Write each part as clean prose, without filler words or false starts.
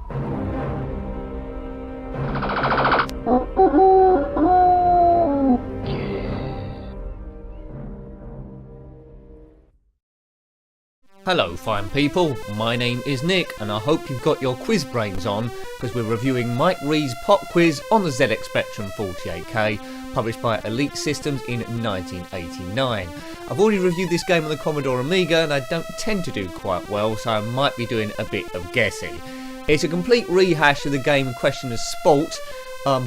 Hello fine people, my name is Nick and I hope you've got your quiz brains on because we're reviewing Mike Reid's pop quiz on the ZX Spectrum 48K, published by Elite Systems in 1989. I've already reviewed this game on the Commodore Amiga and I don't tend to do quite well, so I might be doing a bit of guessing. It's a complete rehash of the game Question of Sport,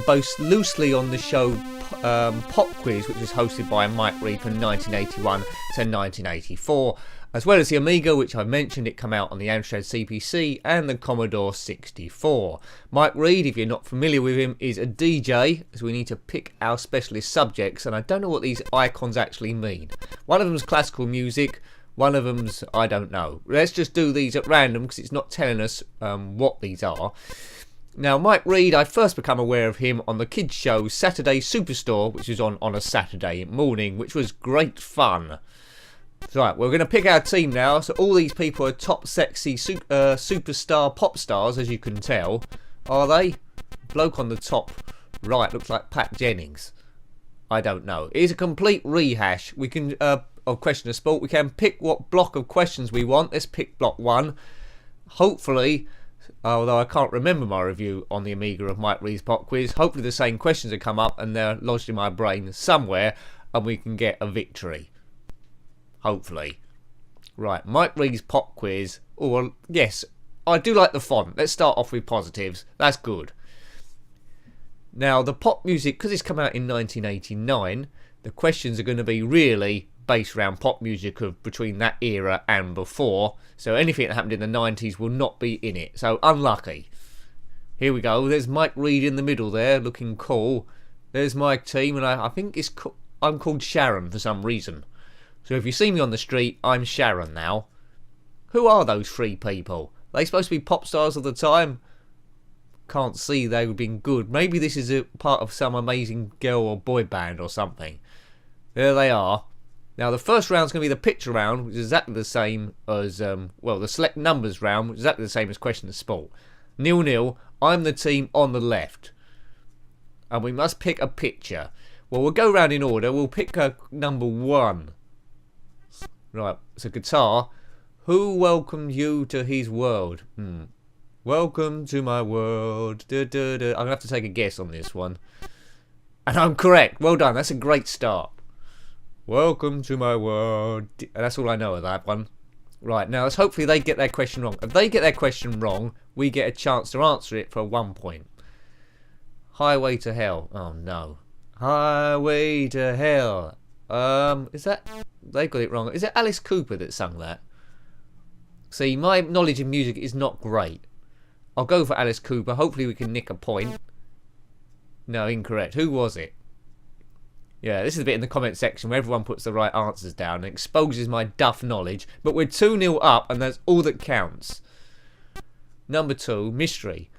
based loosely on the show Pop Quiz, which was hosted by Mike Reid from 1981 to 1984. As well as the Amiga, which I mentioned, it came out on the Amstrad CPC and the Commodore 64. Mike Reid, if you're not familiar with him, is a DJ, as we need to pick our specialist subjects, and I don't know what these icons actually mean. One of them's classical music, one of them's I don't know. Let's just do these at random because it's not telling us what these are. Now, Mike Reid, I first become aware of him on the kids' show Saturday Superstore, which was on a Saturday morning, which was great fun. Right, we're going to pick our team now. So all these people are top sexy superstar pop stars, as you can tell. Are they? Bloke on the top right looks like Pat Jennings. I don't know. It's a complete rehash. We can of Question of Sport. We can pick what block of questions we want. Let's pick block 1. Hopefully, although I can't remember my review on the Amiga of Mike Reid's pop quiz, hopefully the same questions have come up and they're lodged in my brain somewhere and we can get a victory. Hopefully. Right, Mike Reid's pop quiz. Oh, well, yes, I do like the font. Let's start off with positives. That's good. Now, the pop music, because it's come out in 1989, the questions are going to be really based around pop music of between that era and before. So anything that happened in the 90s will not be in it. So unlucky. Here we go. There's Mike Reid in the middle there, looking cool. There's my team, and I think I'm called Sharon for some reason. So if you see me on the street, I'm Sharon now. Who are those 3 people? Are they supposed to be pop stars of the time? Can't see they would have been good. Maybe this is a part of some amazing girl or boy band or something. There they are. Now the first round's going to be the picture round, which is exactly the same as, well, the select numbers round, which is exactly the same as Question of Sport. 0-0, I'm the team on the left. And we must pick a picture. Well, we'll go round in order. We'll pick number 1. Right, it's a guitar. Who welcomed you to his world? Welcome to my world. I'm going to have to take a guess on this one. And I'm correct. Well done. That's a great start. Welcome to my world. And that's all I know of that one. Right, now let's hopefully they get their question wrong. If they get their question wrong, we get a chance to answer it for 1 point. Highway to Hell. Oh, no. Highway to Hell. Is that... They've got it wrong. Is it Alice Cooper that sung that? See, my knowledge of music is not great. I'll go for Alice Cooper. Hopefully we can nick a point. No, incorrect. Who was it? Yeah, this is a bit in the comment section where everyone puts the right answers down and exposes my duff knowledge. But we're 2-0 up and that's all that counts. Number 2, mystery.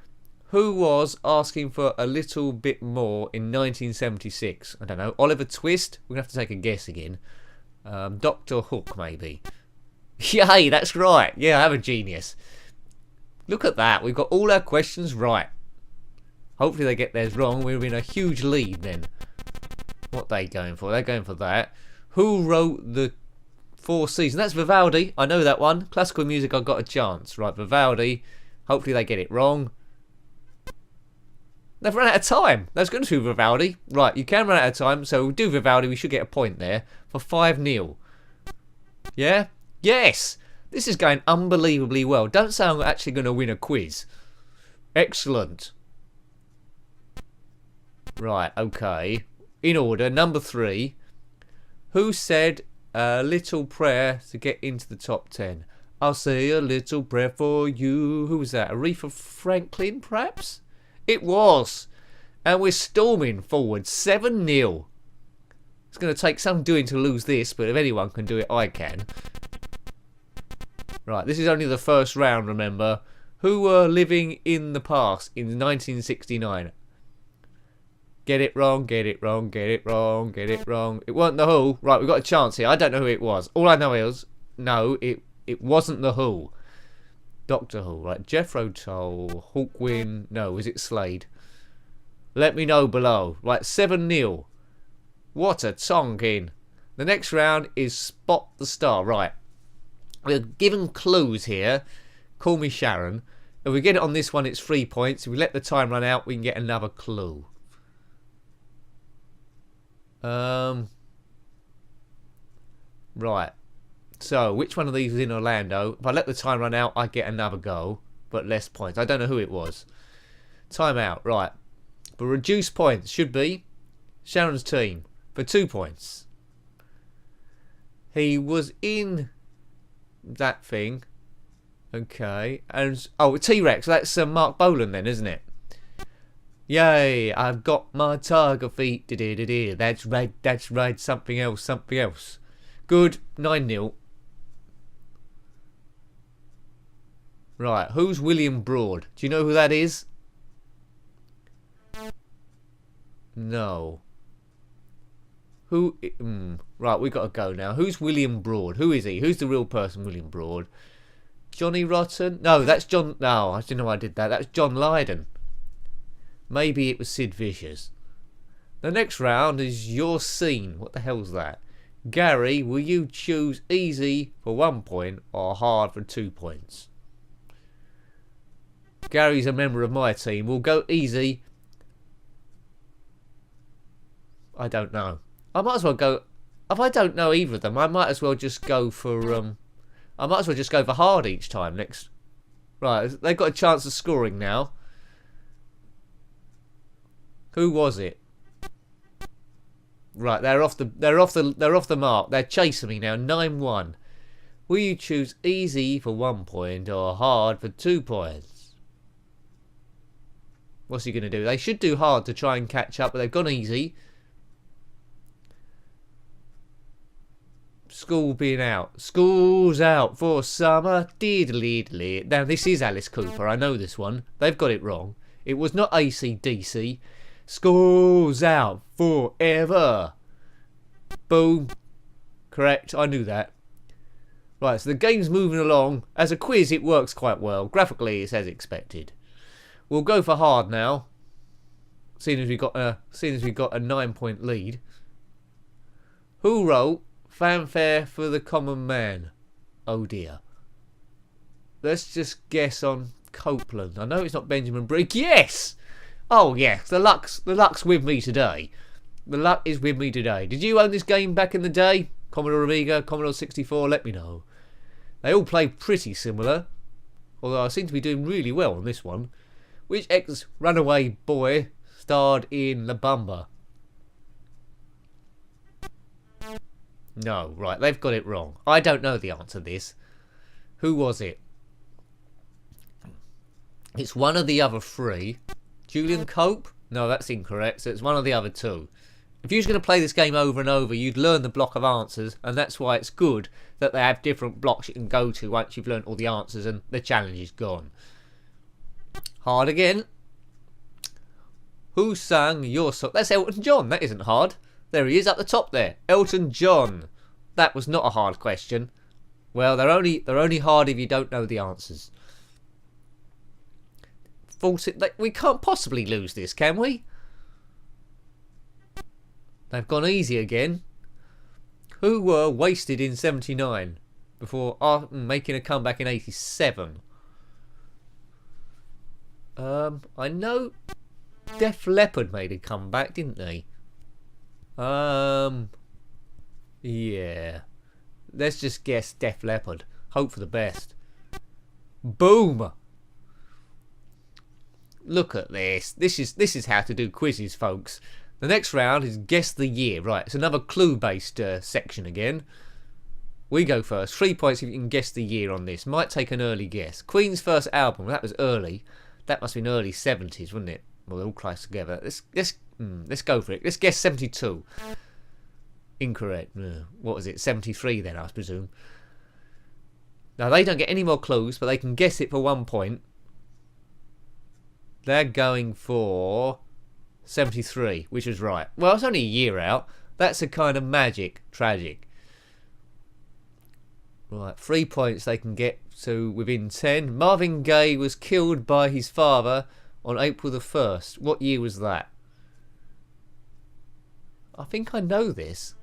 Who was asking for a little bit more in 1976? I don't know. Oliver Twist? We're going to have to take a guess again. Dr. Hook, maybe. Yay, that's right. Yeah, I'm a genius. Look at that. We've got all our questions right. Hopefully they get theirs wrong. We're in a huge lead then. What are they going for? They're going for that. Who wrote the 4 Seasons? That's Vivaldi. I know that one. Classical music, I've got a chance. Right, Vivaldi. Hopefully they get it wrong. They've run out of time. That's going to do Vivaldi. Right, you can run out of time, so we'll do Vivaldi. We should get a point there for 5-0. Yeah? Yes! This is going unbelievably well. Don't say I'm actually going to win a quiz. Excellent. Right, okay. In order, number 3. Who said a little prayer to get into the top 10? I'll say a little prayer for you. Who was that? Aretha Franklin, perhaps? It was. And we're storming forward 7-0. It's going to take some doing to lose this, but if anyone can do it, I can. Right, this is only the first round, remember. Who were living in the past in 1969? Get it wrong, get it wrong, get it wrong, get it wrong. It wasn't the Who. Right, we've got a chance here. I don't know who it was. All I know is, no, it wasn't the Who. Doctor Who, right? Jethro Tull, Hawkwind. No, is it Slade? Let me know below. Right, 7-0. What a tonkin. The next round is Spot the Star. Right. We're given clues here. Call me Sharon. If we get it on this one, it's 3 points. If we let the time run out, we can get another clue. Right. So, which one of these was in Orlando? If I let the time run out, I get another go, but less points. I don't know who it was. Time out. Right. But reduced points should be Sharon's team for 2 points. He was in that thing. Okay. And oh, T-Rex. That's Mark Bolan then, isn't it? Yay, I've got my tiger feet. That's right, that's right. Something else, something else. Good. 9-0. Right, who's William Broad? Do you know who that is? No. Who? Right, we got to go now. Who's William Broad? Who is he? Who's the real person, William Broad? Johnny Rotten? No, that's John. No, I didn't know I did that. That's John Lydon. Maybe it was Sid Vicious. The next round is your scene. What the hell's that? Gary, will you choose easy for 1 point or hard for 2 points? Gary's a member of my team. We'll go easy. I don't know. I might as well go. If I don't know either of them, I might as well just go for. I might as well just go for hard each time. Next, right? They've got a chance of scoring now. Who was it? Right, they're off the mark. They're chasing me now. 9-1. Will you choose easy for 1 point or hard for 2 points? What's he going to do? They should do hard to try and catch up, but they've gone easy. School being out. School's out for summer. Diddly. Now, this is Alice Cooper. I know this one. They've got it wrong. It was not AC/DC. School's out forever. Boom. Correct. I knew that. Right, so the game's moving along. As a quiz, it works quite well. Graphically, it's as expected. We'll go for hard now. Seeing as we got a 9-point lead. Who wrote Fanfare for the Common Man? Oh dear. Let's just guess on Copeland. I know it's not Benjamin Briggs. Yes! Oh yeah, the luck's with me today. The luck is with me today. Did you own this game back in the day? Commodore Amiga, Commodore 64, let me know. They all play pretty similar. Although I seem to be doing really well on this one. Which ex-runaway boy starred in La Bamba? No, right, they've got it wrong. I don't know the answer to this. Who was it? It's one of the other three. Julian Cope? No, that's incorrect. So it's one of the other two. If you was going to play this game over and over, you'd learn the block of answers, and that's why it's good that they have different blocks you can go to once you've learned all the answers and the challenge is gone. Hard again. Who sang your song? That's Elton John. That isn't hard. There he is up the top there. Elton John. That was not a hard question. Well, they're only hard if you don't know the answers. We can't possibly lose this, can we? They've gone easy again. Who were wasted in 79 before making a comeback in 87? I know Def Leppard made a comeback, didn't they? Yeah. Let's just guess Def Leppard. Hope for the best. Boom! Look at this. This is how to do quizzes, folks. The next round is Guess the Year. Right, it's another clue-based section again. We go first. 3 points if you can guess the year on this. Might take an early guess. Queen's first album. That was early. That must have been early 70s, wouldn't it? Well, they're all close together. Let's go for it. Let's guess 72. Incorrect. What was it? 73 then, I presume. Now, they don't get any more clues, but they can guess it for 1 point. They're going for 73, which was right. Well, it's only a year out. That's a kind of tragic. Right, 3 points they can get to within 10. Marvin Gaye was killed by his father on April the 1st. What year was that? I think I know this.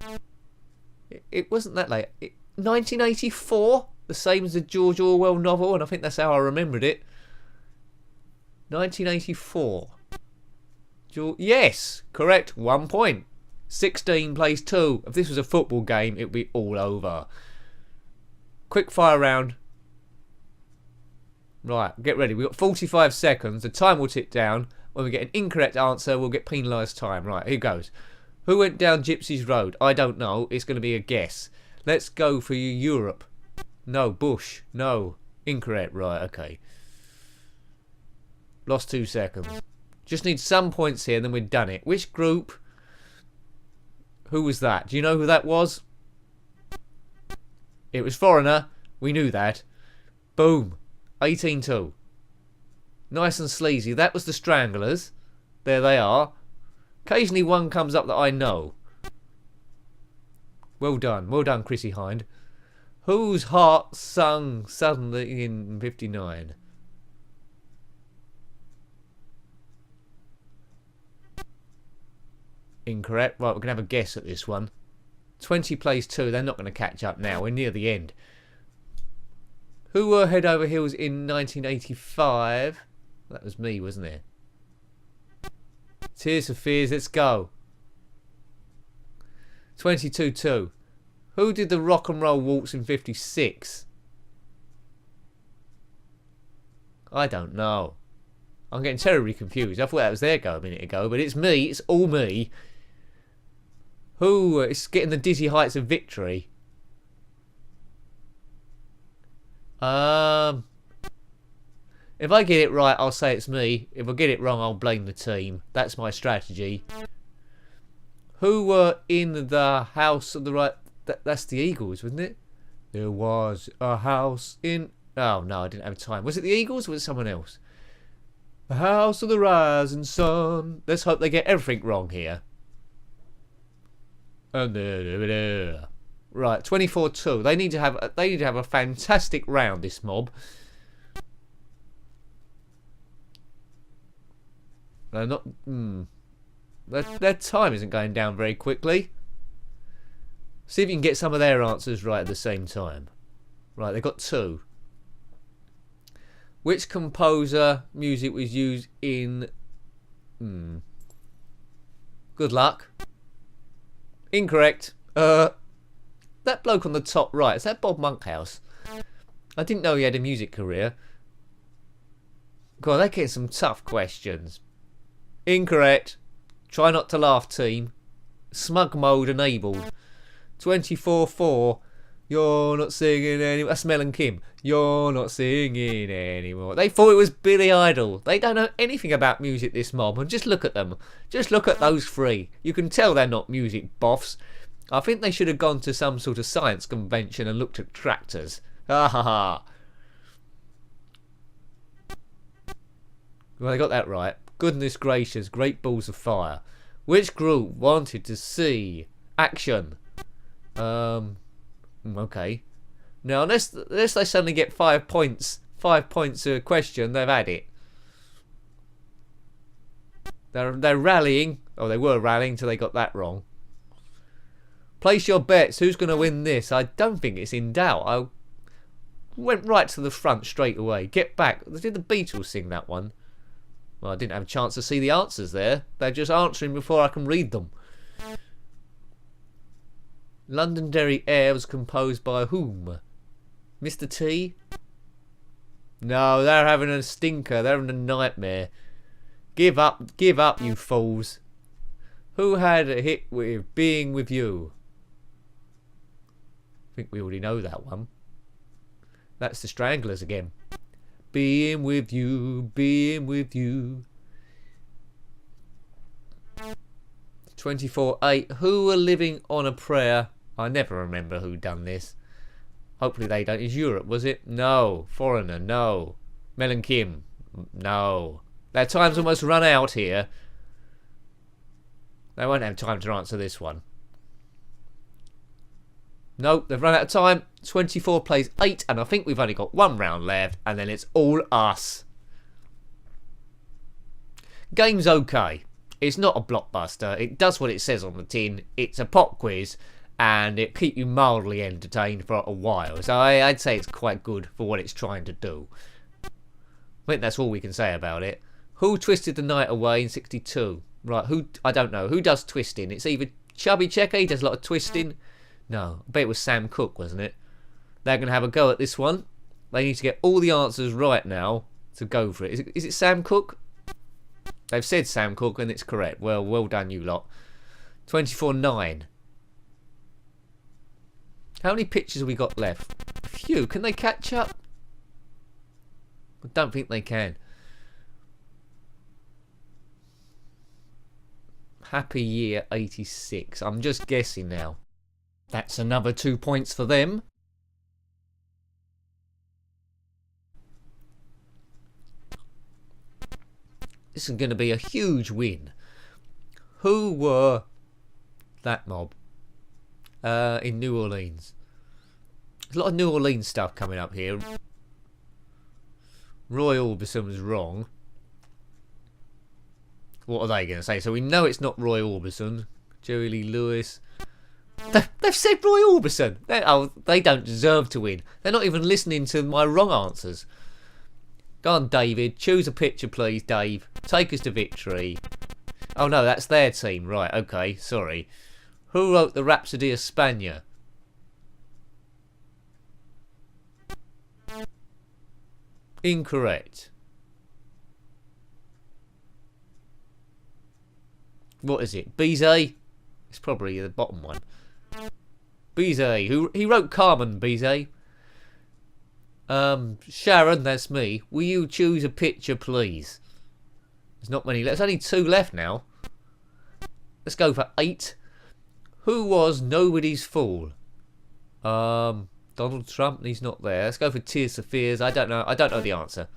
It wasn't that late. 1984? The same as the George Orwell novel, and I think that's how I remembered it. 1984. Yes, correct. 1 point. 16 plays 2. If this was a football game, it would be all over. Quick fire round. Right, get ready. We've got 45 seconds. The time will tick down. When we get an incorrect answer, we'll get penalised time. Right, here goes. Who went down Gypsy's Road? I don't know. It's going to be a guess. Let's go for Europe. No, Bush. No. Incorrect. Right, okay. Lost 2 seconds. Just need some points here and then we've done it. Which group? Who was that? Do you know who that was? It was Foreigner. We knew that. Boom. 18-2. Nice and sleazy. That was the Stranglers. There they are. Occasionally one comes up that I know. Well done. Well done, Chrissy Hind. Whose heart sung suddenly in 59? Incorrect. Right, we're going to have a guess at this one. 20 plays 2. They're not going to catch up now. We're near the end. Who were head over heels in 1985? That was me, wasn't it? Tears for Fears. Let's go. 22-2. Who did the Rock and Roll Waltz in 56? I don't know. I'm getting terribly confused. I thought that was their go a minute ago, but it's me. It's all me. Who is getting the dizzy heights of victory? If I get it right, I'll say it's me. If I get it wrong, I'll blame the team. That's my strategy. Who were in the house of the right... That's the Eagles, wasn't it? There was a house in... Oh, no, I didn't have time. Was it the Eagles or was it someone else? The house of the rising sun. Let's hope they get everything wrong here. Right, 24-2. They need to have a fantastic round, this mob. They're not... Their time isn't going down very quickly. See if you can get some of their answers right at the same time. Right, they've got 2. Which composer music was used in... Good luck. Incorrect. That bloke on the top right, is that Bob Monkhouse? I didn't know he had a music career. God, they're getting some tough questions. Incorrect. Try not to laugh, team. Smug mode enabled. 24-4. You're not singing anymore. That's Mel and Kim. You're not singing anymore. They thought it was Billy Idol. They don't know anything about music, this mob. And just look at them. Just look at those 3. You can tell they're not music boffs. I think they should have gone to some sort of science convention and looked at tractors. Ha ha ha. Well, they got that right. Goodness gracious, great balls of fire. Which group wanted to see action? Okay. Now, unless they suddenly get 5 points, 5 points a question, they've had it. They're rallying. Oh, they were rallying till they got that wrong. Place your bets. Who's going to win this? I don't think it's in doubt. I went right to the front straight away. Get back. Did the Beatles sing that one? Well, I didn't have a chance to see the answers there. They're just answering before I can read them. Londonderry Air was composed by whom? Mr. T? No, they're having a stinker. They're having a nightmare. Give up, you fools. Who had a hit with Being With You? I think we already know that one. That's the Stranglers again. Being with you, being with you. 24-8. Who are living on a prayer? I never remember who done this. Hopefully they don't. Is Europe, was it? No. Foreigner, no. Mel and Kim, no. Their time's almost run out here. They won't have time to answer this one. Nope, they've run out of time. 24 plays 8, and I think we've only got one round left, and then it's all us. Game's okay. It's not a blockbuster. It does what it says on the tin. It's a pop quiz, and it keeps you mildly entertained for a while. So I'd say it's quite good for what it's trying to do. I think that's all we can say about it. Who twisted the night away in 62? Right, who? I don't know. Who does twisting? It's either Chubby Checker, he does a lot of twisting. No, I bet it was Sam Cooke, wasn't it? They're going to have a go at this one. They need to get all the answers right now to go for it. Is it Sam Cooke? They've said Sam Cooke and it's correct. Well done, you lot. 24-9. How many pictures have we got left? A few. Can they catch up? I don't think they can. Happy year 86. I'm just guessing now. That's another 2 points for them. This is going to be a huge win. Who were that mob in New Orleans? There's a lot of New Orleans stuff coming up here. Roy Orbison was wrong. What are they going to say? So we know it's not Roy Orbison. Jerry Lee Lewis. They've said Roy Orbison. They don't deserve to win. They're not even listening to my wrong answers. Go on, David. Choose a picture, please, Dave. Take us to victory. Oh, no, that's their team. Right, okay, sorry. Who wrote the Rhapsody of Spania? Incorrect. What is it? Bizet? It's probably the bottom one. Bizet. He wrote Carmen, Bizet. Sharon, that's me. Will you choose a picture, please? There's not many left. There's only 2 left now. Let's go for 8. Who was Nobody's Fool? Donald Trump. He's not there. Let's go for Tears for Fears. I don't know. I don't know the answer.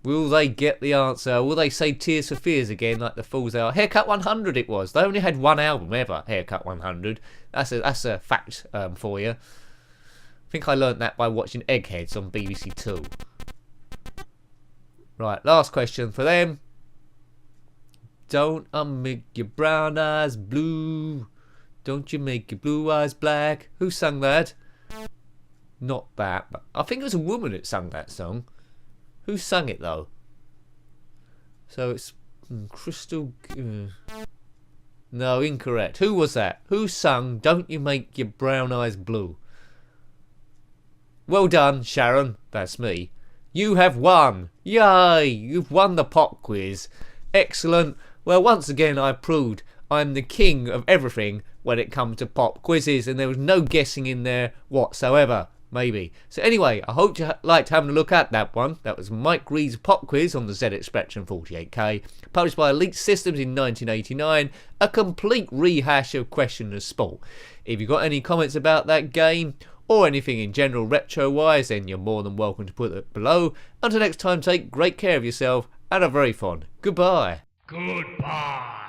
Will they get the answer? Will they say Tears for Fears again like the fools they are? Haircut 100 it was. They only had one album ever, Haircut 100. That's a fact for you. I think I learnt that by watching Eggheads on BBC Two. Right, last question for them. Don't make your brown eyes blue. Don't you make your blue eyes black. Who sung that? Not that. But I think it was a woman that sung that song. Who sung it though? So it's Crystal. No, incorrect. Who was that? Who sung Don't You Make Your Brown Eyes Blue? Well done, Sharon. That's me. You have won. Yay! You've won the pop quiz. Excellent. Well, once again, I proved I'm the king of everything when it comes to pop quizzes, and there was no guessing in there whatsoever. Maybe. So anyway, I hope you liked having a look at that one. That was Mike Reed's pop quiz on the ZX Spectrum 48K, published by Elite Systems in 1989, a complete rehash of Question of Sport. If you've got any comments about that game, or anything in general retro-wise, then you're more than welcome to put it below. Until next time, take great care of yourself, and a very fond goodbye. Goodbye.